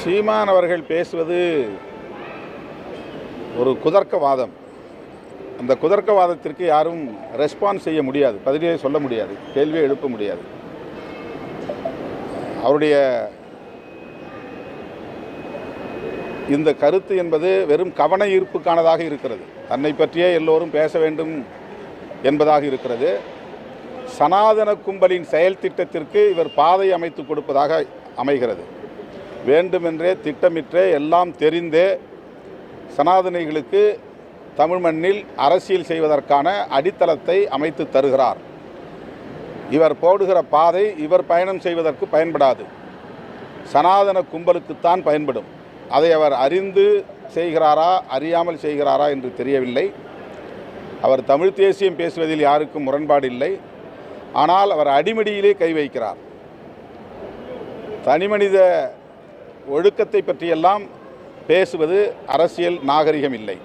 சீமான் அவர்கள் பேசுவது ஒரு குதர்க்கவாதம். அந்த குதர்க்கவாதத்திற்கு யாரும் ரெஸ்பான்ஸ் செய்ய முடியாது, பதிலே சொல்ல முடியாது, கேள்வியை எழுப்ப முடியாது. அவருடைய இந்த கருத்து என்பது வெறும் கவன ஈர்ப்புக்கானதாக இருக்கிறது. தன்னை பற்றியே எல்லோரும் பேச வேண்டும் என்பதாக இருக்கிறது. சனாதன கும்பலின் செயல் திட்டத்திற்கு இவர் பாதை அமைத்து கொடுப்பதாக அமைகிறது. வேண்டுமென்றே திட்டமிட்டே எல்லாம் தெரிந்தே சனாதனிகளுக்கு தமிழ் மண்ணில் அரசியல் செய்வதற்கான அடித்தளத்தை அமைத்து தருகிறார். இவர் போடுகிற பாதை இவர் பயணம் செய்வதற்கு பயன்படாது, சனாதன கும்பலுக்குத்தான் பயன்படும். அதை அவர் அறிந்து செய்கிறாரா அறியாமல் செய்கிறாரா என்று தெரியவில்லை. அவர் தமிழ் தேசியம் பேசுவதில் யாருக்கும் முரண்பாடு இல்லை. ஆனால் அவர் அடிமடியிலே கை வைக்கிறார். தனிமனித ஒழுக்கத்தை பற்றியெல்லாம் பேசுவது அரசியல் நாகரிகம் இல்லை.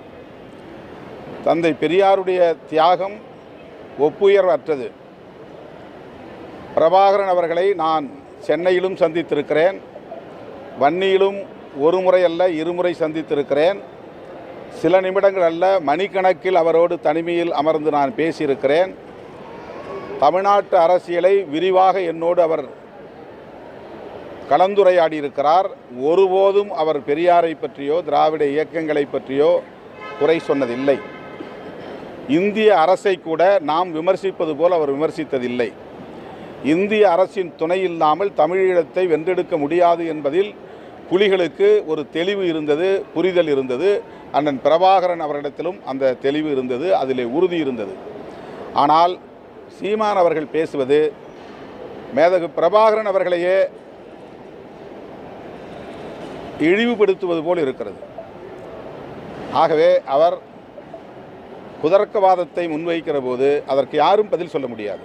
தந்தை பெரியாருடைய தியாகம் ஒப்புயர்வற்றது. பிரபாகரன் அவர்களை நான் சென்னையிலும் சந்தித்திருக்கிறேன், வன்னியிலும் ஒரு முறை அல்ல இருமுறை சந்தித்திருக்கிறேன். சில நிமிடங்கள் அல்ல மணிக்கணக்கில் அவரோடு தனிமையில் அமர்ந்து நான் பேசியிருக்கிறேன். தமிழ்நாட்டு அரசியலை விரிவாக என்னோடு அவர் கலந்துரையாடி இருக்கிறார். ஒருபோதும் அவர் பெரியாரை பற்றியோ திராவிட இயக்கங்களை பற்றியோ குறை சொன்னதில்லை. இந்திய அரசை கூட நாம் விமர்சிப்பது போல் அவர் விமர்சித்ததில்லை. இந்திய அரசின் துணை இல்லாமல் தமிழீழத்தை வென்றெடுக்க முடியாது என்பதில் புலிகளுக்கு ஒரு தெளிவு இருந்தது, புரிதல் இருந்தது. அண்ணன் பிரபாகரன் அவரிடத்திலும் அந்த தெளிவு இருந்தது, அதிலே உறுதி இருந்தது. ஆனால் சீமான் அவர்கள் பேசுவது மேதகு பிரபாகரன் அவர்களையே இழிவுபடுத்துவது போல் இருக்கிறது. ஆகவே அவர் குதர்க்கவாதத்தை முன்வைக்கிற போது அதற்கு யாரும் பதில் சொல்ல முடியாது.